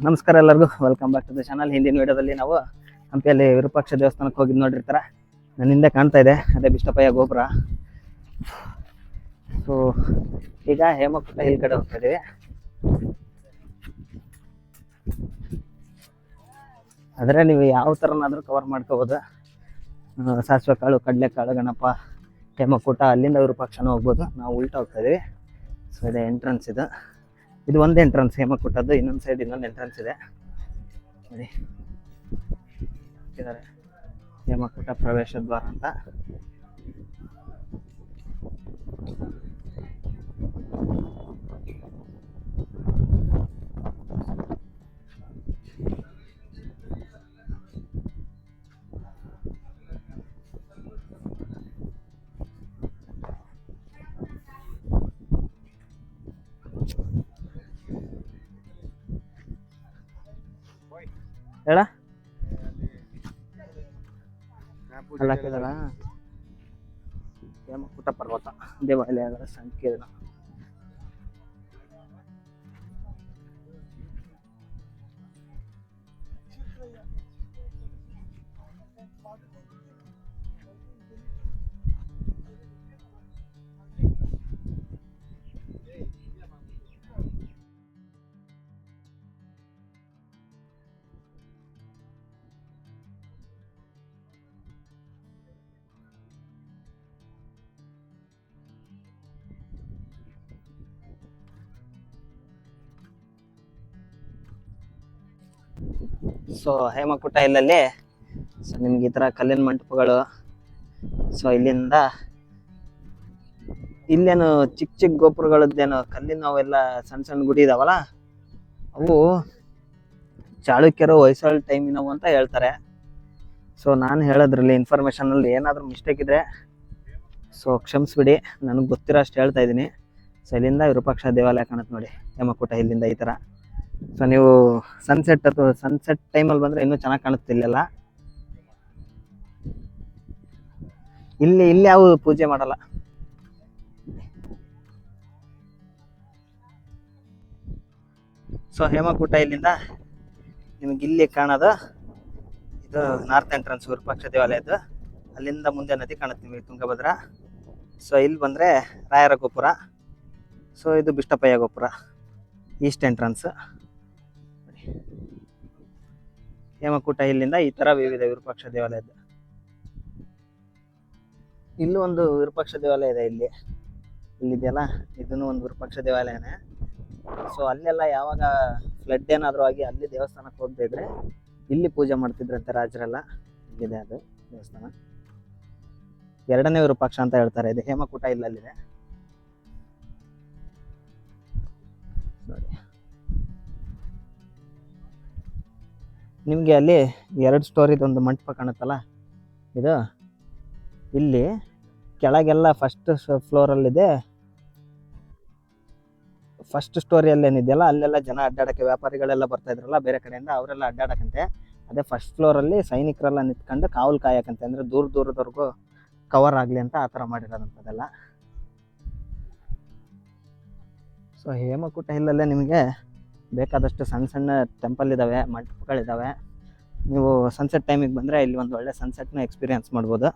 ನಮಸ್ಕಾರ ಎಲ್ಲರಿಗೂ, welcome back to the channel. ಹಿಂದಿನ ವಿಡಿಯೋದಲ್ಲಿ ನಾವು ಹಂಪಿಯಲ್ಲಿ ವಿರೂಪಾಕ್ಷ ದೇವಸ್ಥಾನಕ್ಕೆ ಹೋಗಿದ್ದು ನೋಡಿರ್ತಾರ. ನನ್ನ ಹಿಂದೆ ಕಾಣ್ತಾ ಇದೆ ಅದೇ ಬಿಷ್ಟಪಯ್ಯ ಗೋಪುರ. ಸೊ ಈಗ ಹೇಮಕುಟ ಹಿಲ್ ಕಡೆ ಹೋಗ್ತಾ ಇದೀವಿ. ಆದರೆ ನೀವು ಯಾವ ಥರನಾದರೂ ಕವರ್ ಮಾಡ್ಕೋಬೋದು. ಸಾಸಿವೆ ಕಾಳು, ಕಡಲೆಕಾಳು, ಗಣಪ, ಹೇಮಕುಟ, ಅಲ್ಲಿಂದ ವಿರೂಪಾಕ್ಷನೂ ಹೋಗ್ಬೋದು. ನಾವು ಉಲ್ಟಾ ಹೋಗ್ತಾ ಇದೀವಿ. ಸೊ ಇದೆ ಎಂಟ್ರೆನ್ಸ್. ಇದು ಒಂದು ಎಂಟ್ರೆನ್ಸ್ ಹೇಮಕುಟದ್ದು. ಇನ್ನೊಂದು ಸೈಡ್ ಇನ್ನೊಂದು ಎಂಟ್ರೆನ್ಸ್ ಇದೆ ನೋಡಿ, ಇದ್ದಾರೆ ಹೇಮಕುಟ ಪ್ರವೇಶ ದ್ವಾರ ಅಂತ. ಹೇಳ ಹಾಕಿದಾರ ಹೇಮಕುಟ ಪರ್ವತ ದೇವಾಲಯಗಳ ಸಂಕೀರ್ಣ. ಸೊ ಹೇಮಕುಟ ಇಲ್ಲಲ್ಲಿ ಸೊ ನಿಮ್ಗೆ ಈ ತರ ಕಲ್ಲಿನ ಮಂಟಪಗಳು. ಸೊ ಇಲ್ಲಿಂದ ಇಲ್ಲೇನು ಚಿಕ್ಕ ಚಿಕ್ಕ ಗೋಪುರಗಳದ್ದೇನು ಕಲ್ಲಿನ ಅವೆಲ್ಲ ಸಣ್ಣ ಸಣ್ಣ ಗುಡಿ ಇದಾವಲ್ಲ, ಅವು ಚಾಳುಕ್ಯರು ಹೊಯ್ಸಳ ಟೈಮಿನವು ಅಂತ ಹೇಳ್ತಾರೆ. ಸೊ ನಾನು ಹೇಳೋದ್ರಲ್ಲಿ ಇನ್ಫಾರ್ಮೇಶನ್ ಅಲ್ಲಿ ಏನಾದರೂ ಮಿಸ್ಟೇಕ್ ಇದ್ರೆ ಸೊ ಕ್ಷಮಿಸ್ಬಿಡಿ, ನನಗೆ ಗೊತ್ತಿರೋ ಅಷ್ಟು ಹೇಳ್ತಾ ಇದ್ದೀನಿ. ಸೊ ಇಲ್ಲಿಂದ ವಿರೂಪಾಕ್ಷ ದೇವಾಲಯ ಕಾಣುತ್ತೆ ನೋಡಿ ಹೇಮಕುಟ ಇಲ್ಲಿಂದ ಈ ಥರ. ಸೊ ನೀವು ಸನ್ಸೆಟ್ ಅಥವಾ ಸನ್ಸೆಟ್ ಟೈಮಲ್ಲಿ ಬಂದರೆ ಇನ್ನೂ ಚೆನ್ನಾಗಿ ಕಾಣುತ್ತಿಲ್ಲ. ಇಲ್ಲಿ ಯಾವ ಪೂಜೆ ಮಾಡಲ್ಲ. ಸೊ ಹೇಮಕುಟ ಇಲ್ಲಿಂದ ನಿಮ್ಗೆ ಇಲ್ಲಿ ಕಾಣೋದು ಇದು ನಾರ್ತ್ ಎಂಟ್ರೆನ್ಸ್ ವಿರೂಪಾಕ್ಷ ದೇವಾಲಯದ್ದು. ಅಲ್ಲಿಂದ ಮುಂದೆ ನದಿ ಕಾಣುತ್ತೆ ನಿಮಗೆ, ತುಂಗಭದ್ರಾ. ಸೊ ಇಲ್ಲಿ ಬಂದರೆ ರಾಯರ ಗೋಪುರ. ಸೊ ಇದು ಬಿಷ್ಟಪಯ್ಯ ಗೋಪುರ, ಈಸ್ಟ್ ಎಂಟ್ರೆನ್ಸ್. ಹೇಮಕುಟ ಇಲ್ಲಿಂದ ಈ ಥರ ವಿವಿಧ ವಿರೂಪಾಕ್ಷ ದೇವಾಲಯದ್ದು. ಇಲ್ಲೂ ಒಂದು ವಿರೂಪಾಕ್ಷ ದೇವಾಲಯ ಇದೆ. ಇಲ್ಲಿದೆಯಲ್ಲ, ಇದನ್ನು ಒಂದು ವಿರೂಪಾಕ್ಷ ದೇವಾಲಯನೇ. ಸೊ ಅಲ್ಲೆಲ್ಲ ಯಾವಾಗ ಫ್ಲಡ್ ಏನಾದರೂ ಆಗಿ ಅಲ್ಲಿ ದೇವಸ್ಥಾನಕ್ಕೆ ಹೋಗದೇ ಇದ್ರೆ ಇಲ್ಲಿ ಪೂಜೆ ಮಾಡ್ತಿದ್ರಂತೆ ರಾಜರೆಲ್ಲ. ಇಲ್ಲಿದೆ ಅದು ದೇವಸ್ಥಾನ, ಎರಡನೇ ವಿರೂಪಾಕ್ಷ ಅಂತ ಹೇಳ್ತಾರೆ. ಇದು ಹೇಮಕುಟ ಇಲ್ಲಲ್ಲಿದೆ ನೋಡಿ. ನಿಮಗೆ ಅಲ್ಲಿ 2 ಸ್ಟೋರಿದೊಂದು ಮಂಟಪ ಕಾಣುತ್ತಲ್ಲ, ಇದು ಇಲ್ಲಿ ಕೆಳಗೆಲ್ಲ ಫಸ್ಟ್ ಫ್ಲೋರಲ್ಲಿದೆ. ಫಸ್ಟ್ ಸ್ಟೋರಿಯಲ್ಲಿ ಏನಿದೆಯಲ್ಲ ಅಲ್ಲೆಲ್ಲ ಜನ ಅಡ್ಡಾಡಕ್ಕೆ, ವ್ಯಾಪಾರಿಗಳೆಲ್ಲ ಬರ್ತಾ ಇದ್ರಲ್ಲ ಬೇರೆ ಕಡೆಯಿಂದ, ಅವರೆಲ್ಲ ಅಡ್ಡಾಡಕ್ಕಂತೆ. ಅದೇ ಫಸ್ಟ್ ಫ್ಲೋರಲ್ಲಿ ಸೈನಿಕರೆಲ್ಲ ನಿಂತ್ಕೊಂಡು ಕಾವಲು ಕಾಯಕ್ಕಂತೆ, ಅಂದರೆ ದೂರದವರೆಗೂ ಕವರ್ ಆಗಲಿ ಅಂತ ಆ ಥರ ಮಾಡಿರೋದಂಥದ್ದೆಲ್ಲ. ಸೊ ಹೇಮಕುಟ ಹಿಲ್ಲಲ್ಲೇ ನಿಮಗೆ ಬೇಕಾದಷ್ಟು ಸಣ್ಣ ಸಣ್ಣ ಟೆಂಪಲ್ ಇದ್ದಾವೆ, ಮಂಟಪಗಳಿದ್ದಾವೆ. ನೀವು ಸನ್ಸೆಟ್ ಟೈಮಿಗೆ ಬಂದರೆ ಇಲ್ಲಿ ಒಂದು ಒಳ್ಳೆ ಸನ್ಸೆಟ್ನ ಎಕ್ಸ್ಪೀರಿಯನ್ಸ್ ಮಾಡ್ಬೋದು.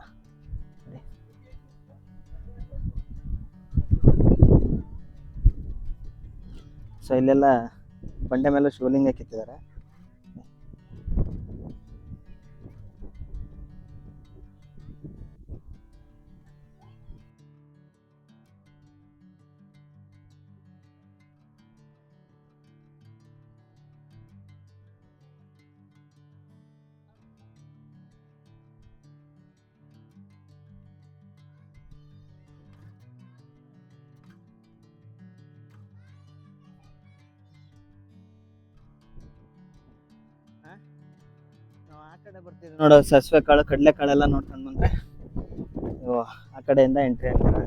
ಸೊ ಇಲ್ಲೆಲ್ಲ ಬಂಡೆ ಮೇಲೆ ಶಿವಲಿಂಗ ಕಿತ್ತಿದ್ದಾರೆ. ನಾವು ಆ ಕಡೆ ಬರ್ತಿದ್ವಿ ನೋಡೋ, ಸಾಸಿವೆ ಕಾಳು, ಕಡಲೆಕಾಳೆಲ್ಲ ನೋಡ್ಕೊಂಡು ಬಂದ್ರೆ ಆ ಕಡೆಯಿಂದ ಎಂಟ್ರಿ ಆಗ್ತಾರೆ.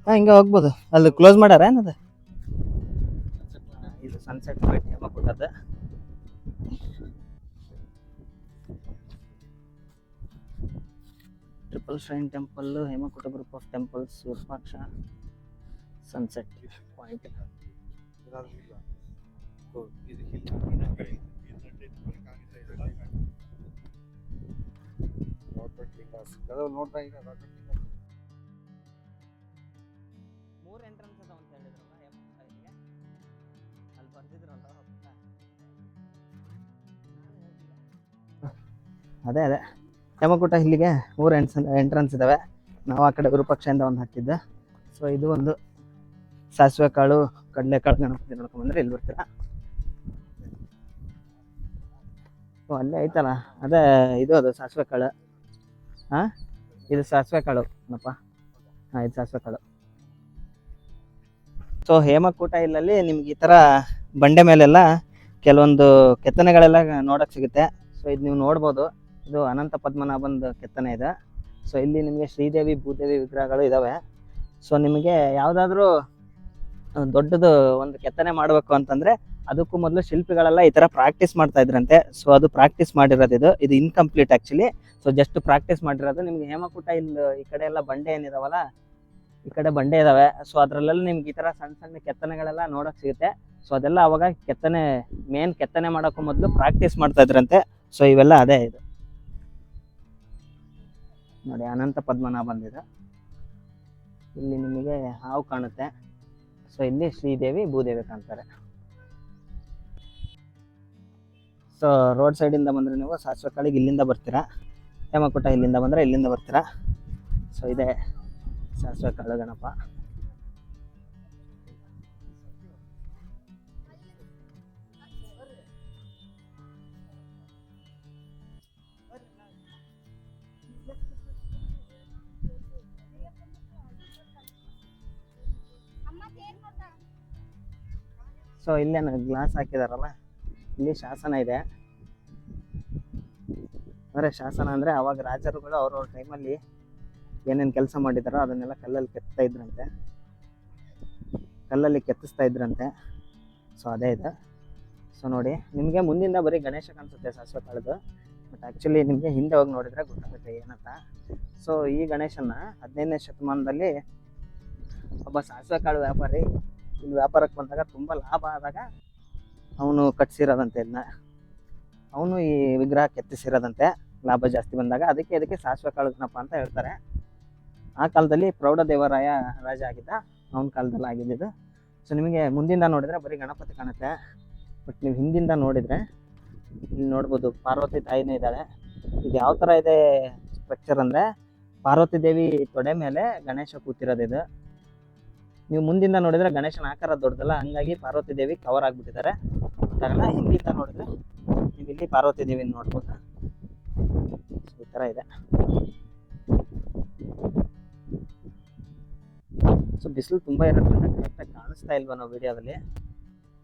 ಹಿಂಗೆ ಹೋಗ್ಬೋದು. ಅಲ್ಲಿ ಕ್ಲೋಸ್ ಮಾಡ್ಯಾರ ಏನದು? ಇದು ಸನ್ಸೆಟ್ ಪಾಯಿಂಟ್ ಹೇಮಕುಟದ. Triple shrine temple, Hemakuta group of temples, Virupaksha sunset point. ಮೂರು ಎಂಟ್ರೆನ್ಸ್ ಅದಾವ ಅಂತ ಹೇಳಿದ್ರಲ್ಲ ಇಲ್ಲಿಗೆ ಅಲ್ಲಿ ಬರ್ದಿದ್ರಲ್ಲ ಅದೇ ಹೇಮಕೂಟ ಇಲ್ಲಿಗೆ ಮೂರು ಎಂಟ್ರೆನ್ಸ್ ಇದಾವೆ. ನಾವು ಆ ಕಡೆ ವಿರೂಪಾಕ್ಷದಿಂದ ಒಂದು ಹಾಕಿದ್ದೆ. ಸೊ ಇದು ಒಂದು ಸಾಸಿವೆ ಕಾಳು ಕಡಲೆಕಾಳು ಗಣಪತಿ ನೋಡ್ಕೊಂಡ್ಬಂದ್ರೆ ಇಲ್ಲಿ ಬರ್ತೀರಾ. ಓ ಅಲ್ಲೇ ಐತಲ್ಲ ಅದೇ ಇದು ಅದು ಸಾಸಿವೆ ಕಾಳು. ಹಾಂ ಇದು ಸಾಸಿವೆ ಕಾಳು ಏನಪ್ಪ. ಹಾಂ ಇದು ಸಾಸಿವೆ ಕಾಳು. ಸೊ ಹೇಮಕೂಟ ಇಲ್ಲಲ್ಲಿ ನಿಮ್ಗೆ ಈ ಥರ ಬಂಡೆ ಮೇಲೆಲ್ಲ ಕೆಲವೊಂದು ಕೆತ್ತನೆಗಳೆಲ್ಲ ನೋಡೋಕೆ ಸಿಗುತ್ತೆ. ಸೊ ಇದು ನೀವು ನೋಡ್ಬೋದು, ಇದು ಅನಂತ ಪದ್ಮನಾಭಂದು ಕೆತ್ತನೆ ಇದೆ. ಸೊ ಇಲ್ಲಿ ನಿಮಗೆ ಶ್ರೀದೇವಿ ಭೂದೇವಿ ವಿಗ್ರಹಗಳು ಇದ್ದಾವೆ. ಸೊ ನಿಮಗೆ ಯಾವುದಾದ್ರೂ ದೊಡ್ಡದು ಒಂದು ಕೆತ್ತನೆ ಮಾಡಬೇಕು ಅಂತಂದರೆ ಅದಕ್ಕೂ ಮೊದಲು ಶಿಲ್ಪಿಗಳೆಲ್ಲ ಈ ಥರ ಪ್ರಾಕ್ಟೀಸ್ ಮಾಡ್ತಾ ಇದ್ರಂತೆ. ಸೊ ಅದು ಪ್ರಾಕ್ಟೀಸ್ ಮಾಡಿರೋದು ಇದು incomplete actually. So just practice ಮಾಡಿರೋದು. ನಿಮ್ಗೆ ಹೇಮಕೂಟ ಇಲ್ಲಿ ಈ ಕಡೆ ಎಲ್ಲ ಬಂಡೆ ಏನಿದಾವಲ್ಲ, ಈ ಕಡೆ ಬಂಡೆ ಇದಾವೆ. ಸೊ ಅದರಲ್ಲೆಲ್ಲ ನಿಮ್ಗೆ ಈ ಥರ ಸಣ್ಣ ಸಣ್ಣ ಕೆತ್ತನೆಗಳೆಲ್ಲ ನೋಡೋಕೆ ಸಿಗುತ್ತೆ. ಸೊ ಅದೆಲ್ಲ ಅವಾಗ ಕೆತ್ತನೆ ಮಾಡೋಕ್ಕೂ ಮೊದಲು ಪ್ರಾಕ್ಟೀಸ್ ಮಾಡ್ತಾ ಇದ್ರಂತೆ. ಸೊ ಇವೆಲ್ಲ ಅದೇ ಇದು ನೋಡಿ ಅನಂತ ಪದ್ಮನಾಭ ಬಂದಿದೆ. ಇಲ್ಲಿ ನಿಮಗೆ ಹಾವು ಕಾಣುತ್ತೆ. ಸೊ ಇಲ್ಲಿ ಶ್ರೀದೇವಿ ಭೂದೇವಿ ಕಾಣ್ತಾರೆ. ಸೊ ರೋಡ್ ಸೈಡಿಂದ ಬಂದರೆ ನೀವು ಸಾಸಿವೆ ಕಾಳಿಗೆ ಇಲ್ಲಿಂದ ಬರ್ತೀರಾ, ಹೇಮಕೂಟ ಇಲ್ಲಿಂದ ಬಂದರೆ ಇಲ್ಲಿಂದ ಬರ್ತೀರಾ. ಸೊ ಇದೆ ಸಾಸಿವೆ ಕಾಳು ಗಣಪ. ಸೊ ಇಲ್ಲೇನು ಗ್ಲಾಸ್ ಹಾಕಿದಾರಲ್ಲ, ಇಲ್ಲಿ ಶಾಸನ ಇದೆ. ಅಂದರೆ ಶಾಸನ ಅಂದರೆ ಅವಾಗ ರಾಜರುಗಳು ಅವ್ರವ್ರ ಟೈಮಲ್ಲಿ ಏನೇನು ಕೆಲಸ ಮಾಡಿದಾರೋ ಅದನ್ನೆಲ್ಲ ಕಲ್ಲಲ್ಲಿ ಕೆತ್ತಿಸ್ತಾ ಇದ್ರಂತೆ. ಸೊ ಅದೇ ಇದೆ. ಸೊ ನೋಡಿ ನಿಮಗೆ ಮುಂದಿಂದ ಬರೀ ಗಣೇಶ ಕಾಣಿಸುತ್ತೆ ಸಾಸಿವೆ ಕಾಳದು, ಬಟ್ ಆ್ಯಕ್ಚುಲಿ ನಿಮಗೆ ಹಿಂದೆ ಹೋಗಿ ನೋಡಿದರೆ ಗೊತ್ತಾಗುತ್ತೆ ಏನಂತ. ಸೊ ಈ ಗಣೇಶನ 15ನೇ ಶತಮಾನದಲ್ಲಿ ಒಬ್ಬ ಸಾಸಿವೆ ಕಾಳು ವ್ಯಾಪಾರಿ ಇಲ್ಲಿ ವ್ಯಾಪಾರಕ್ಕೆ ಬಂದಾಗ ತುಂಬ ಲಾಭ ಆದಾಗ ಅವನು ಕಟ್ಸಿರೋದಂತೆ. ಇದನ್ನ ಅವನು ಈ ವಿಗ್ರಹ ಕೆತ್ತಿಸಿರೋದಂತೆ ಲಾಭ ಜಾಸ್ತಿ ಬಂದಾಗ. ಅದಕ್ಕೆ ಸಾಸಿವೆ ಕಾಳು ಗಣಪ ಅಂತ ಹೇಳ್ತಾರೆ. ಆ ಕಾಲದಲ್ಲಿ ಪ್ರೌಢದೇವರಾಯ ರಾಜ ಆಗಿದ್ದ, ಅವನ ಕಾಲದಲ್ಲಿ ಆಗಿದ್ದು. ಸೊ ನಿಮಗೆ ಮುಂದಿಂದ ನೋಡಿದರೆ ಬರೀ ಗಣಪತಿ ಕಾಣುತ್ತೆ, ಬಟ್ ನೀವು ಹಿಂದಿಂದ ನೋಡಿದರೆ ಇಲ್ಲಿ ನೋಡ್ಬೋದು ಪಾರ್ವತಿ ತಾಯಿನೇ ಇದ್ದಾಳೆ. ಇದು ಯಾವ ಥರ ಇದೆ ಸ್ಟ್ರಕ್ಚರ್ ಅಂದರೆ ಪಾರ್ವತಿ ದೇವಿ ತೊಡೆ ಮೇಲೆ ಗಣೇಶ ಕೂತಿರೋದಿದು. ನೀವು ಮುಂದಿಂದ ನೋಡಿದರೆ ಗಣೇಶನ ಆಕಾರ ದೊಡ್ಡದಲ್ಲ, ಹಂಗಾಗಿ ಪಾರ್ವತಿ ದೇವಿ ಕವರ್ ಆಗಿಬಿಟ್ಟಿದ್ದಾರೆ. ಗೊತ್ತಾಗಲ್ಲ. ಹಿಂದಿಂದ ನೋಡಿದ್ರೆ ನೀವು ಇಲ್ಲಿ ಪಾರ್ವತಿ ದೇವಿನ ನೋಡ್ಬೋದು. ಈ ಥರ ಇದೆ. ಸೊ ಬಿಸಿಲು ತುಂಬ ಇರೋದ್ರಿಂದ ಕರೆಕ್ಟಾಗಿ ಕಾಣಿಸ್ತಾ ಇಲ್ವ ನಾವು ವಿಡಿಯೋದಲ್ಲಿ.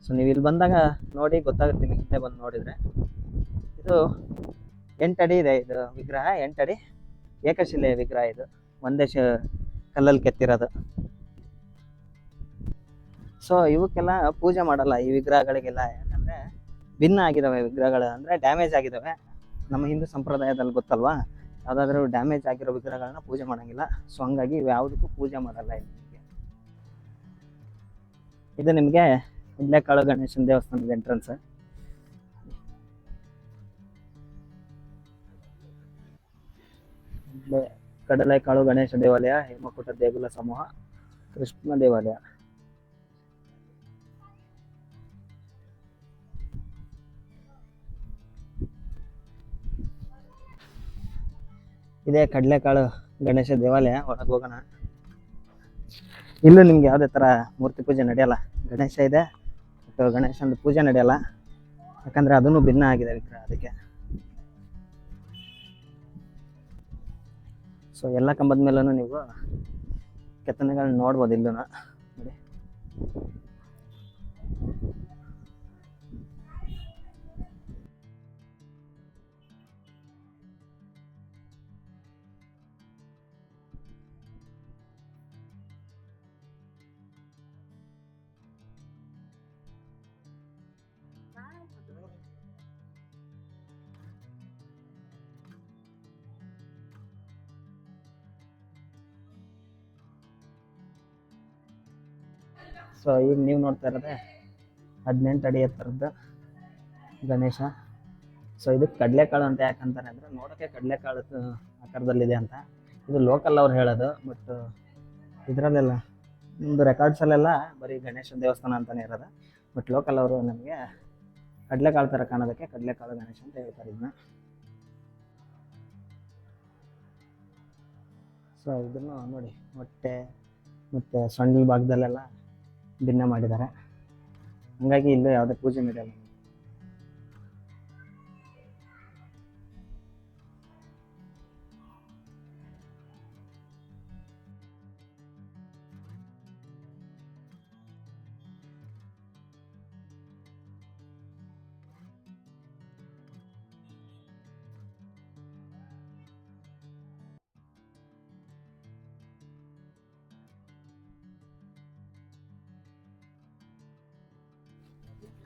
ಸೊ ನೀವು ಇಲ್ಲಿ ಬಂದಾಗ ನೋಡಿ ಗೊತ್ತಾಗುತ್ತೆ ನಿಮಗೆ, ಹಿಂದೆ ಬಂದು ನೋಡಿದರೆ. ಇದು 8 ಅಡಿ ಇದೆ ಇದು ವಿಗ್ರಹ. 8 ಅಡಿ ಏಕಶಿಲೆಯ ವಿಗ್ರಹ ಇದು, ಒಂದೇ ಕಲ್ಲಲ್ಲಿ ಕೆತ್ತಿರೋದು. ಸೊ ಇವಕ್ಕೆಲ್ಲ ಪೂಜೆ ಮಾಡಲ್ಲ ಈ ವಿಗ್ರಹಗಳಿಗೆಲ್ಲ, ಯಾಕಂದರೆ ಭಿನ್ನ ಆಗಿದ್ದಾವೆ ವಿಗ್ರಹಗಳು, ಅಂದರೆ ಡ್ಯಾಮೇಜ್ ಆಗಿದ್ದಾವೆ. ನಮ್ಮ ಹಿಂದೂ ಸಂಪ್ರದಾಯದಲ್ಲಿ ಗೊತ್ತಲ್ವಾ, ಯಾವುದಾದ್ರೂ ಡ್ಯಾಮೇಜ್ ಆಗಿರೋ ವಿಗ್ರಹಗಳನ್ನ ಪೂಜೆ ಮಾಡೋಂಗಿಲ್ಲ. ಸೊ ಹಂಗಾಗಿ ಯಾವುದಕ್ಕೂ ಪೂಜೆ ಮಾಡಲ್ಲ ಇಲ್ಲಿ. ಇದು ನಿಮಗೆ ಕಡಲೆಕಾಳು ಗಣೇಶನ ದೇವಸ್ಥಾನದ ಎಂಟ್ರೆನ್ಸ್. ಕಡಲೆಕಾಳು ಗಣೇಶ ದೇವಾಲಯ, ಹೇಮಕೂಟ ದೇಗುಲ ಸಮೂಹ, ಕೃಷ್ಣ ದೇವಾಲಯ. ಇದೇ ಕಡಲೆಕಾಳು ಗಣೇಶ ದೇವಾಲಯ. ಒಳಗೆ ಹೋಗೋಣ. ಇಲ್ಲೂ ನಿಮ್ಗೆ ಯಾವುದೇ ಥರ ಮೂರ್ತಿ ಪೂಜೆ ನಡೆಯಲ್ಲ. ಗಣೇಶ ಇದೆ ಬಟ್ ಗಣೇಶನ ಪೂಜೆ ನಡೆಯಲ್ಲ, ಯಾಕಂದರೆ ಅದನ್ನು ಭಿನ್ನ ಆಗಿದೆ ವಿಗ್ರಹ ಅದಕ್ಕೆ. ಸೊ ಎಲ್ಲ ಕಂಬದ ಮೇಲೂ ನೀವು ಕೆತ್ತನೆಗಳನ್ನ ನೋಡ್ಬೋದು. ಇಲ್ಲೂ ನೋಡಿ. ಸೊ ಈಗ ನೀವು ನೋಡ್ತಾ ಇರೋದೇ 18 ಅಡಿ ಎತ್ತರದ್ದು ಗಣೇಶ. ಸೊ ಇದಕ್ಕೆ ಕಡಲೆಕಾಳು ಅಂತ ಯಾಕಂತಾರೆ ಅಂದರೆ ನೋಡೋಕ್ಕೆ ಕಡಲೆಕಾಳು ಆಕಾರದಲ್ಲಿದೆ ಅಂತ. ಇದು ಲೋಕಲ್ ಅವ್ರು ಹೇಳೋದು, ಬಟ್ ಇದರಲ್ಲೆಲ್ಲ ನಿಮ್ಮದು ರೆಕಾರ್ಡ್ಸಲ್ಲೆಲ್ಲ ಬರೀ ಗಣೇಶನ ದೇವಸ್ಥಾನ ಅಂತಲೇ ಇರೋದು. ಬಟ್ ಲೋಕಲ್ ಅವರು ನಮಗೆ ಕಡಲೆಕಾಳು ಥರ ಕಾಣೋದಕ್ಕೆ ಕಡಲೆಕಾಳು ಗಣೇಶ ಅಂತ ಹೇಳ್ತಾರೆ ಇದನ್ನ. ಸೊ ಇದನ್ನು ನೋಡಿ ಹೊಟ್ಟೆ ಮತ್ತು ಸೊಂಡಿಲ ಭಾಗದಲ್ಲೆಲ್ಲ ಭಿನ್ನ ಮಾಡಿದ್ದಾರೆ, ಹಂಗಾಗಿ ಇಲ್ಲೂ ಯಾವುದೇ ಪೂಜೆ ನಡೆಯಲ್ಲ.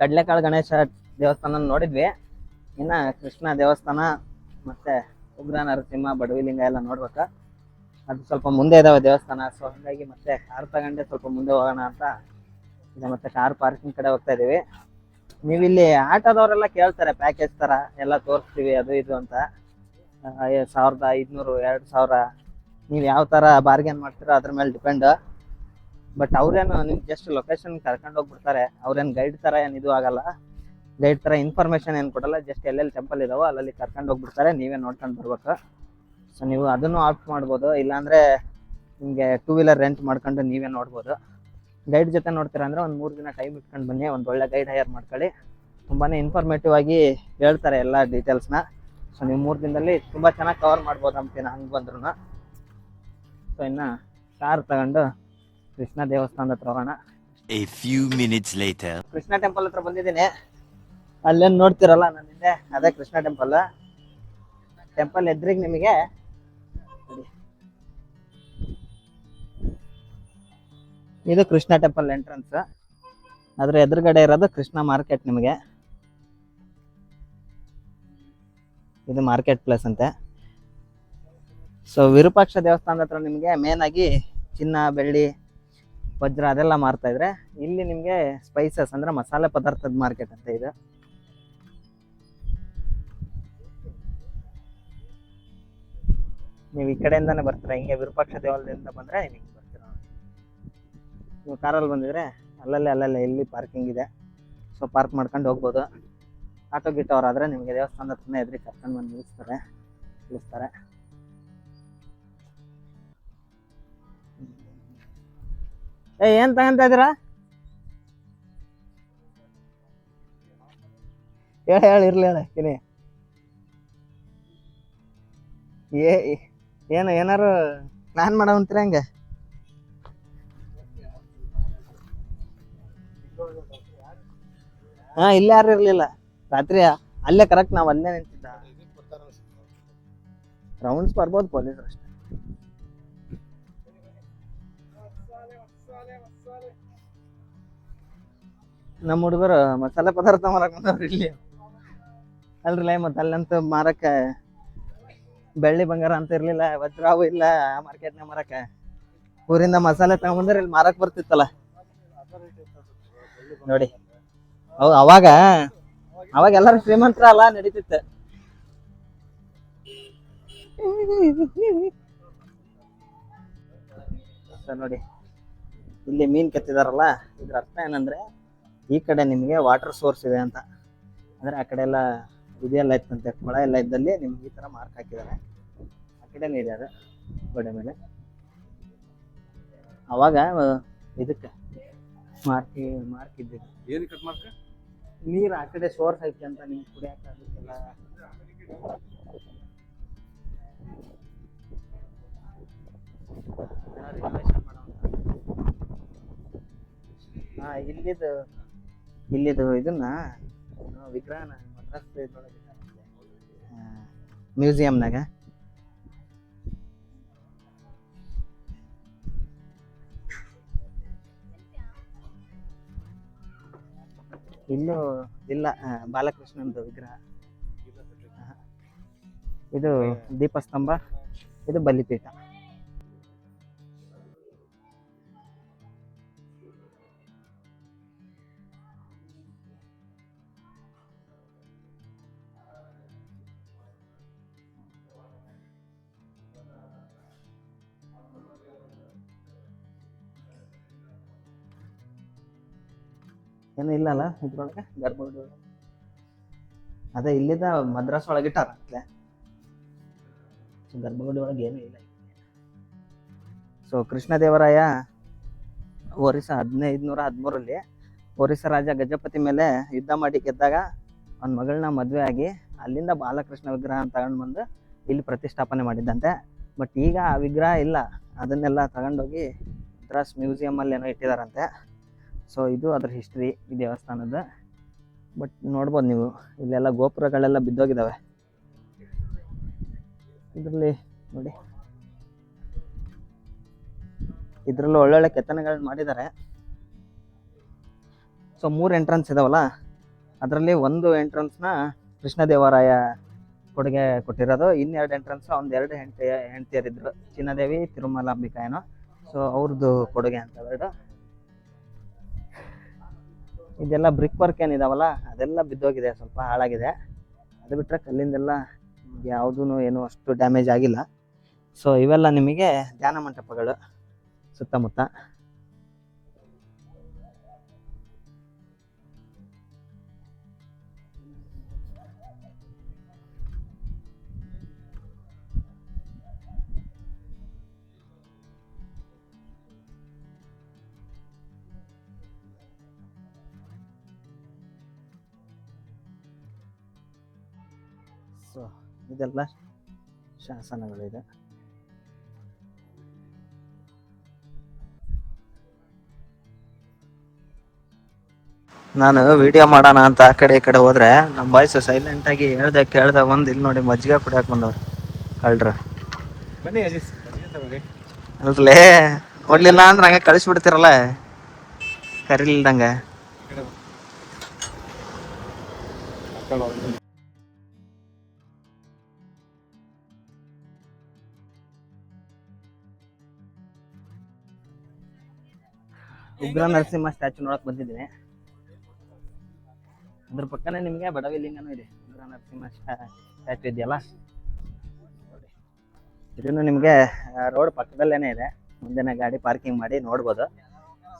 ಕಡಲೆಕಾಳು ಗಣೇಶ ದೇವಸ್ಥಾನ ನೋಡಿದ್ವಿ. ಇನ್ನು ಕೃಷ್ಣ ದೇವಸ್ಥಾನ ಮತ್ತು ಉಗ್ರ ನರಸಿಂಹ ಬಡವಿಲಿಂಗ ಎಲ್ಲ ನೋಡ್ಬೇಕು. ಅದು ಸ್ವಲ್ಪ ಮುಂದೆ ಇದಾವೆ ದೇವಸ್ಥಾನ. ಸೊ ಹಾಗಾಗಿ ಮತ್ತೆ ಕಾರ್ ತಗೊಂಡೆ ಸ್ವಲ್ಪ ಮುಂದೆ ಹೋಗೋಣ ಅಂತ ಈಗ ಮತ್ತೆ ಕಾರ್ ಪಾರ್ಕಿಂಗ್ ಕಡೆ ಹೋಗ್ತಾ ಇದೀವಿ. ನೀವಿಲ್ಲಿ ಆಟೋದವರೆಲ್ಲ ಕೇಳ್ತಾರೆ ಪ್ಯಾಕೇಜ್ ಥರ ಎಲ್ಲ ತೋರಿಸ್ತೀವಿ ಅದು ಇದು ಅಂತ. 1500 2000 ನೀವು ಯಾವ ಥರ ಬಾರ್ಗೇನ್ ಮಾಡ್ತೀರೋ ಅದ್ರ ಮೇಲೆ ಡಿಪೆಂಡ್. ಬಟ್ ಅವ್ರೇನು ನಿಮ್ಗೆ ಜಸ್ಟ್ ಲೊಕೇಶನ್ ಕರ್ಕೊಂಡು ಹೋಗ್ಬಿಡ್ತಾರೆ. ಅವ್ರೇನು ಗೈಡ್ ಥರ ಏನು ಇದು ಆಗಲ್ಲ, ಗೈಡ್ ಥರ ಇನ್ಫಾರ್ಮೇಷನ್ ಏನು ಕೊಡಲ್ಲ. ಜಸ್ಟ್ ಎಲ್ಲೆಲ್ಲಿ ಟೆಂಪಲ್ ಇದಾವೋ ಅಲ್ಲಲ್ಲಿ ಕರ್ಕೊಂಡು ಹೋಗ್ಬಿಡ್ತಾರೆ, ನೀವೇ ನೋಡ್ಕೊಂಡು ಬರ್ಬೇಕು. ಸೊ ನೀವು ಅದನ್ನು ಆಪ್ಟ್ ಮಾಡ್ಬೋದು, ಇಲ್ಲಾಂದರೆ ನಿಮಗೆ 2 ವೀಲರ್ ರೆಂಟ್ ಮಾಡ್ಕೊಂಡು ನೀವೇ ನೋಡ್ಬೋದು. ಗೈಡ್ ಜೊತೆ ನೋಡ್ತೀರಾ ಅಂದರೆ ಒಂದು 3 ದಿನ ಟೈಮ್ ಇಟ್ಕೊಂಡು ಬನ್ನಿ, ಒಂದು ಒಳ್ಳೆ ಗೈಡ್ ಹೈಯರ್ ಮಾಡ್ಕೊಳ್ಳಿ. ತುಂಬಾ ಇನ್ಫಾರ್ಮೇಟಿವ್ ಆಗಿ ಹೇಳ್ತಾರೆ ಎಲ್ಲ ಡೀಟೇಲ್ಸ್ನ. ಸೊ ನೀವು 3 ದಿನದಲ್ಲಿ ತುಂಬ ಚೆನ್ನಾಗಿ ಕವರ್ ಮಾಡ್ಬೋದು ಅಂತೀನಿ ಹಂಗೆ ಬಂದ್ರು. ಸೊ ಇನ್ನು ಕಾರ್ ತಗೊಂಡು ಕೃಷ್ಣ ದೇವಸ್ಥಾನದ ಹತ್ರ ಹೋಗೋಣ. A few minutes later. Krishna temple ಹತ್ರ ಬಂದಿದ್ದೀನಿ. ಅಲ್ಲೇನು ನೋಡ್ತಿರಲ್ಲ ನನ್ನ ಹಿಂದೆ, ಅದೇ ಕೃಷ್ಣ ಟೆಂಪಲ್. ಟೆಂಪಲ್ ಎದುರಿಗೆ ನಿಮಗೆ ಇದು ಕೃಷ್ಣ ಟೆಂಪಲ್ ಎಂಟ್ರೆನ್ಸ್. ಅದ್ರ ಎದುರುಗಡೆ ಇರೋದು ಕೃಷ್ಣ ಮಾರ್ಕೆಟ್. ನಿಮಗೆ ಇದು ಮಾರ್ಕೆಟ್ ಪ್ಲೇಸ್ ಅಂತೆ. ಸೊ ವಿರೂಪಾಕ್ಷ ದೇವಸ್ಥಾನದ ಹತ್ರ ನಿಮಗೆ ಮೇನ್ ಆಗಿ ಚಿನ್ನ ಬೆಳ್ಳಿ ವಜ್ರ ಅದೆಲ್ಲ ಮಾರ್ತಾ ಇದ್ರೆ, ಇಲ್ಲಿ ನಿಮಗೆ ಸ್ಪೈಸಸ್ ಅಂದ್ರೆ ಮಸಾಲೆ ಪದಾರ್ಥದ ಮಾರ್ಕೆಟ್ ಅಂತ ಇದೆ. ನೀವು ಈ ಕಡೆಯಿಂದಾನೆ ಬರ್ತೀರಾ, ಹಿಂಗೆ ವಿರೂಪಾಕ್ಷ ದೇವಾಲಯದಿಂದ ಬಂದ್ರೆ ನಿಮ್ಗೆ ಬರ್ತೀರಾ. ನೀವು ಕಾರಲ್ಲಿ ಬಂದಿದ್ರೆ ಅಲ್ಲಲ್ಲೇ ಎಲ್ಲಿ ಪಾರ್ಕಿಂಗ್ ಇದೆ, ಸೊ ಪಾರ್ಕ್ ಮಾಡ್ಕೊಂಡು ಹೋಗ್ಬೋದು. ಆಟೋ ಗಿಟ್ ಅವರಾದ್ರೆ ನಿಮಗೆ ದೇವಸ್ಥಾನದ ಹತ್ರನೇ ಎದುರಿಗೆ ಕರ್ಕೊಂಡು ಬಂದು ನಿಲ್ಲಿಸ್ತಾರೆ. ಏನ್ ತಗೊಂತ ಇದೀರಾ? ಇರ್ಲಿ ಹೇಳಿ. ಏನು ಏನಾರು ಪ್ಲಾನ್ ಮಾಡವಂತೀರ ಹಂಗೆ? ಹಾ, ಇಲ್ಲಿ ಯಾರು ಇರ್ಲಿಲ್ಲ ರಾತ್ರಿ. ಅಲ್ಲೇ ಕರೆಕ್ಟ್ ನಾವ್ ಅಲ್ಲೇ ನಿಂತಿದ್ದ. ರೌಂಡ್ಸ್ ಬರ್ಬೋದು ಪೊಲೀಸರು ಅಷ್ಟೇ. ನಮ್ಮ ಹುಡುಗರು ಮಸಾಲೆ ಪದಾರ್ಥ ಮಾರಕ್ ಬಂದವ್ರು ಇಲ್ಲಿ ಅಲ್ರಲ್ಲ. ಮತ್ತೆ ಅಲ್ಲಂತ ಮಾರಕ್ಕ ಬೆಳ್ಳಿ ಬಂಗಾರ ಅಂತ ಇರ್ಲಿಲ್ಲ, ವಜ್ರಾವು ಇಲ್ಲ ಆ ಮಾರ್ಕೆಟ್ನ ಮಾರಕ. ಊರಿಂದ ಮಸಾಲೆ ತಗೊಂಡ್ಬಂದ್ರೆ ಇಲ್ಲಿ ಮಾರಕ್ ಬರ್ತಿತ್ತಲ್ಲ ನೋಡಿ. ಅವಾಗ ಎಲ್ಲರೂ ಶ್ರೀಮಂತರ ಅಲ್ಲ, ನಡೀತಿತ್ತು. ನೋಡಿ ಇಲ್ಲಿ ಮೀನ್ ಕೆತ್ತಿದಾರಲ್ಲ, ಇದ್ರ ಅರ್ಥ ಏನಂದ್ರೆ ಈ ಕಡೆ ನಿಮಗೆ ವಾಟರ್ ಸೋರ್ಸ್ ಇದೆ ಅಂತ. ಅಂದ್ರೆ ಆ ಕಡೆ ಎಲ್ಲ ಇದೆಲ್ಲ ಇತ್ತಂತೆ, ಕೊಳ ಎಲ್ಲ ಇದ್ದಲ್ಲಿ ನಿಮ್ಗೆ ಈ ತರ ಮಾರ್ಕ್ ಹಾಕಿದ್ದಾರೆ. ಆ ಕಡೆ ನೀರು ಅದು ಗೋಡೆ ಮೇಲೆ. ಅವಾಗ ಇದಕ್ಕೆ ಮಾರ್ಕ್ ಇದ್ದಿದ್ದು ನೀರು ಆ ಕಡೆ ಸೋರ್ಸ್ ಐತಿ ಅಂತ ನಿಮ್ಗೆ ಕುಡಿಯಾಕ ಅದಕ್ಕೆಲ್ಲ. ಹಾ, ಇಲ್ಲಿದು ಇದನ್ನ ವಿಗ್ರಹನ ಮದ್ರಾಸ್ ಮ್ಯೂಸಿಯಂನಾಗ. ಇಲ್ಲೂ ಇಲ್ಲ ಬಾಲಕೃಷ್ಣಂದು ವಿಗ್ರಹ. ಇದು ದೀಪಸ್ತಂಭ, ಇದು ಬಲಿಪೀಠ. ಏನು ಇಲ್ಲ ಅಲ್ಲ ಇದ್ರೊಳಗೆ ಗರ್ಭಗುಡಿ ಒಳಗೆ. ಅದೇ ಇಲ್ಲಿದ್ದ ಮದ್ರಾಸ್ ಒಳಗೆ ಇಟ್ಟಾರ ಗರ್ಭಗುಡಿ ಒಳಗೆ ಏನೂ ಇಲ್ಲ. ಸೊ ಕೃಷ್ಣದೇವರಾಯ ಒರಿಸ್ಸಾ 1513 ಒರಿಸ್ಸಾ ರಾಜ ಗಜಪತಿ ಮೇಲೆ ಯುದ್ಧ ಮಾಡಿ ಗೆದ್ದಾಗ ಅವನ ಮಗಳನ್ನ ಮದುವೆ ಆಗಿ ಅಲ್ಲಿಂದ ಬಾಲಕೃಷ್ಣ ವಿಗ್ರಹ ತಗೊಂಡು ಬಂದು ಇಲ್ಲಿ ಪ್ರತಿಷ್ಠಾಪನೆ ಮಾಡಿದ್ದಂತೆ. ಬಟ್ ಈಗ ಆ ವಿಗ್ರಹ ಇಲ್ಲ, ಅದನ್ನೆಲ್ಲ ತಗೊಂಡೋಗಿ ಮದ್ರಾಸ್ ಮ್ಯೂಸಿಯಮಲ್ಲಿ ಏನೋ ಇಟ್ಟಿದಾರಂತೆ. ಸೊ ಇದು ಅದ್ರ ಹಿಸ್ಟ್ರಿ ಈ ದೇವಸ್ಥಾನದ. ಬಟ್ ನೋಡ್ಬೋದು ನೀವು ಇಲ್ಲೆಲ್ಲ ಗೋಪುರಗಳೆಲ್ಲ ಬಿದ್ದೋಗಿದ್ದಾವೆ. ಇದರಲ್ಲಿ ನೋಡಿ, ಇದರಲ್ಲೂ ಒಳ್ಳೊಳ್ಳೆ ಕೆತ್ತನೆಗಳು ಮಾಡಿದ್ದಾರೆ. ಸೊ 3 ಎಂಟ್ರೆನ್ಸ್ ಇದಾವಲ್ಲ, ಅದರಲ್ಲಿ ಒಂದು ಎಂಟ್ರೆನ್ಸ್ನ ಕೃಷ್ಣದೇವರಾಯ ಕೊಡುಗೆ ಕೊಟ್ಟಿರೋದು. ಇನ್ನೆರಡು ಎಂಟ್ರೆನ್ಸ್ ಒಂದೆರಡು ಹೆಂಡತಿಯರಿದ್ರು, ಚಿನ್ನದೇವಿ ತಿರುಮಲಾಂಬಿಕಾ ಏನೋ. ಸೊ ಅವ್ರದ್ದು ಕೊಡುಗೆ ಅಂತ ಎರಡು. ಇದೆಲ್ಲ ಬ್ರಿಕ್ ವರ್ಕ್ ಏನಿದಾವಲ್ಲ ಅದೆಲ್ಲ ಬಿದ್ದೋಗಿದೆ, ಸ್ವಲ್ಪ ಹಾಳಾಗಿದೆ. ಅದು ಬಿಟ್ಟರೆ ಕಲ್ಲಿಂದೆಲ್ಲ ಯಾವುದೂ ಏನು ಅಷ್ಟು ಡ್ಯಾಮೇಜ್ ಆಗಿಲ್ಲ. ಸೊ ಇವೆಲ್ಲ ನಿಮಗೆ ಧ್ಯಾನ ಮಂಟಪಗಳು ಸುತ್ತಮುತ್ತ. ಸೊ ಇದೆಲ್ಲ ಶಾಸನಗಳಿದೆ. ನಾನು ವಿಡಿಯೋ ಮಾಡೋಣ ಅಂತ ಆ ಕಡೆ ಈ ಕಡೆ ಹೋದ್ರೆ ನಮ್ಮ ಬಾಯ್ಸ್ ಸೈಲೆಂಟ್ ಆಗಿ ಹೇಳ್ದೆ ಕೇಳ್ದೆ ಬಂದು ಇಲ್ಲಿ ನೋಡಿ ಮಜ್ಜಿಗೆ ಕುಡಿಯಕ್ಕೆ ಬಂದವ್ರು ಕಳ್ರ. ಅಲ್ರಲೇ ಕೊಡ್ಲಿಲ್ಲ ಅಂದ್ರೆ ಹಂಗೆ ಕಳಿಸ್ಬಿಡ್ತಿರಲ್ಲ ಕರಿಲಿಲ್ದಂಗೆ. ಉಗ್ರ ನರಸಿಂಹ ಸ್ಟ್ಯಾಚು ನೋಡಕ್ ಬಂದಿದ್ದೀನಿ. ಅದ್ರ ಪಕ್ಕನೇ ನಿಮಗೆ ಬಡವಿ ಲಿಂಗನೂ ಇದೆ. ಉಗ್ರ ನರಸಿಂಹ ಸ್ಟ್ಯಾಚು ಇದೆಯಲ್ಲ, ಇದನ್ನು ನಿಮಗೆ ರೋಡ್ ಪಕ್ಕದಲ್ಲೇನೆ ಇದೆ, ಮುಂದೆನೆ ಗಾಡಿ ಪಾರ್ಕಿಂಗ್ ಮಾಡಿ ನೋಡ್ಬೋದು.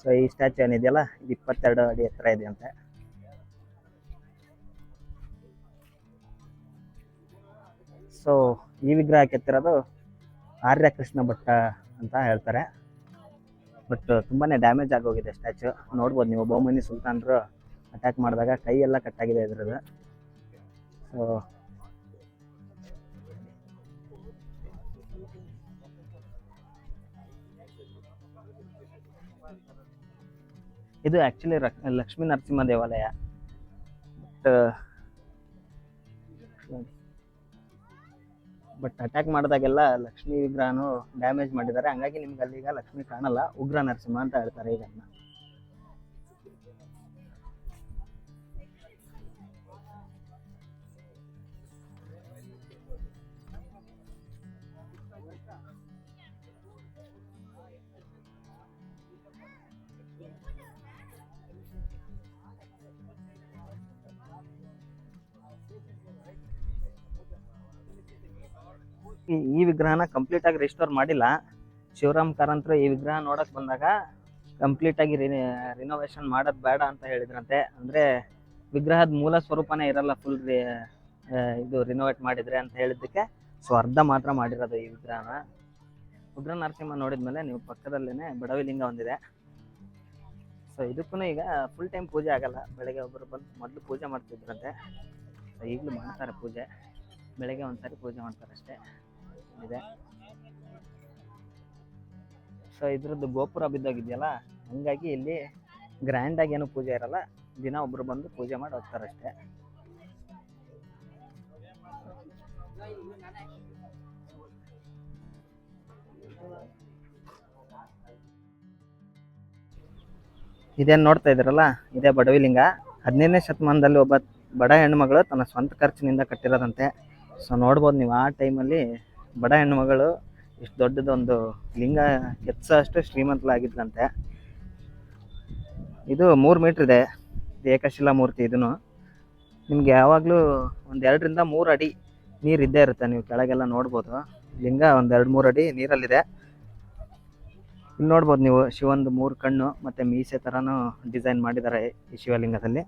ಸೊ ಈ ಸ್ಟ್ಯಾಚು ಏನಿದೆಯಲ್ಲ ಇದು 22 ಅಡಿ ಎತ್ತರ ಇದೆ ಅಂತೆ. ಸೊ ಈ ವಿಗ್ರಹ ಕೆತ್ತಿರೋದು ಆರ್ಯ ಕೃಷ್ಣ ಭಟ್ಟ ಅಂತ ಹೇಳ್ತಾರೆ. ಬಟ್ ತುಂಬಾನೇ ಡ್ಯಾಮೇಜ್ ಆಗೋಗಿದೆ ಸ್ಟ್ಯಾಚು. ನೋಡ್ಬೋದು ನೀವು, ಬಹುಮನಿ ಸುಲ್ತಾನ್ರು ಅಟ್ಯಾಕ್ ಮಾಡಿದಾಗ ಕೈ ಎಲ್ಲ ಕಟ್ಟಾಗಿದೆ ಇದ್ರದ್ದು. ಸೊ ಇದು ಆ್ಯಕ್ಚುಲಿ ಲಕ್ಷ್ಮೀ ನರಸಿಂಹ ದೇವಾಲಯ. ಬಟ್ ಅಟ್ಯಾಕ್ ಮಾಡಿದಾಗೆಲ್ಲ ಲಕ್ಷ್ಮೀ ವಿಗ್ರಹನು ಡ್ಯಾಮೇಜ್ ಮಾಡಿದ್ದಾರೆ. ಹಂಗಾಗಿ ನಿಮ್ಗೆ ಅಲ್ಲಿಗ ಲಕ್ಷ್ಮಿ ಕಾಣಲ್ಲ, ಉಗ್ರ ನರಸಿಂಹ ಅಂತ ಹೇಳ್ತಾರೆ ಈಗ. ಈ ವಿಗ್ರಹನ ಕಂಪ್ಲೀಟ್ ಆಗಿ ರಿಸ್ಟೋರ್ ಮಾಡಿಲ್ಲ. ಶಿವರಾಮ್ ಕಾರಂತರು ಈ ವಿಗ್ರಹ ನೋಡಕ್ ಬಂದಾಗ ಕಂಪ್ಲೀಟ್ ಆಗಿ ರಿನೋವೇಷನ್ ಮಾಡೋದು ಬೇಡ ಅಂತ ಹೇಳಿದ್ರಂತೆ. ಅಂದ್ರೆ ವಿಗ್ರಹದ ಮೂಲ ಸ್ವರೂಪನೇ ಇರಲ್ಲ ಫುಲ್ ಇದು ರಿನೋವೇಟ್ ಮಾಡಿದ್ರೆ ಅಂತ ಹೇಳಿದ್ದಕ್ಕೆ ಸೊ ಅರ್ಧ ಮಾತ್ರ ಮಾಡಿರೋದು ಈ ವಿಗ್ರಹನ. ಉಗ್ರ ನರಸಿಂಹ ನೋಡಿದ್ಮೇಲೆ ನೀವು ಪಕ್ಕದಲ್ಲೇನೆ ಬಡವಿ ಲಿಂಗ ಒಂದಿದೆ. ಸೊ ಇದಕ್ಕೂ ಈಗ ಫುಲ್ ಟೈಮ್ ಪೂಜೆ ಆಗಲ್ಲ. ಬೆಳಗ್ಗೆ ಒಬ್ಬರು ಬಂದು ಮೊದಲು ಪೂಜೆ ಮಾಡ್ತಿದ್ರಂತೆ, ಈಗಲೂ ಮಾಡ್ತಾರೆ ಪೂಜೆ. ಬೆಳಗ್ಗೆ ಒಂದ್ಸರಿ ಪೂಜೆ ಮಾಡ್ತಾರೆ ಅಷ್ಟೇ ಇದೆ. ಸೊ ಇದ್ರದ್ದು ಗೋಪುರ ಬಿದ್ದೋಗಿದೆಯಲ್ಲ, ಹಂಗಾಗಿ ಇಲ್ಲಿ ಗ್ರ್ಯಾಂಡ್ ಆಗಿ ಏನು ಪೂಜೆ ಇರಲ್ಲ. ದಿನ ಒಬ್ರು ಬಂದು ಪೂಜೆ ಮಾಡಿ ಹೋಗ್ತಾರಷ್ಟೇ. ಇದೇನು ನೋಡ್ತಾ ಇದ್ರಲ್ಲ, ಇದೇ ಬಡವಿಲಿಂಗ. 15ನೇ ಶತಮಾನದಲ್ಲಿ ಒಬ್ಬ ಬಡ ಹೆಣ್ಣುಮಗಳು ತನ್ನ ಸ್ವಂತ ಖರ್ಚಿನಿಂದ ಕಟ್ಟಿರೋದಂತೆ. ಸೊ ನೋಡ್ಬೋದು ನೀವು, ಆ ಟೈಮಲ್ಲಿ ಬಡ ಹೆಣ್ಣುಮಗಳು ಇಷ್ಟು ದೊಡ್ಡದೊಂದು ಲಿಂಗ ಕೆತ್ಸೋಷ್ಟು ಶ್ರೀಮಂತಲಾಗಿದ್ದಂತೆ. ಇದು 3 ಮೀಟ್ರ್ ಇದೆ, ಇದು ಏಕಶಿಲಾ ಮೂರ್ತಿ. ಇದನ್ನು ನಿಮ್ಗೆ ಯಾವಾಗಲೂ 1-2 ರಿಂದ 3 ಅಡಿ ನೀರು ಇದ್ದೇ ಇರುತ್ತೆ. ನೀವು ಕೆಳಗೆಲ್ಲ ನೋಡ್ಬೋದು, ಲಿಂಗ 1-2-3 ಅಡಿ ನೀರಲ್ಲಿದೆ. ಇಲ್ಲಿ ನೋಡ್ಬೋದು ನೀವು ಶಿವಂದು 3 ಕಣ್ಣು ಮತ್ತೆ ಮೀಸೆ ಥರನೂ ಡಿಸೈನ್ ಮಾಡಿದ್ದಾರೆ ಈ ಶಿವಲಿಂಗದಲ್ಲಿ.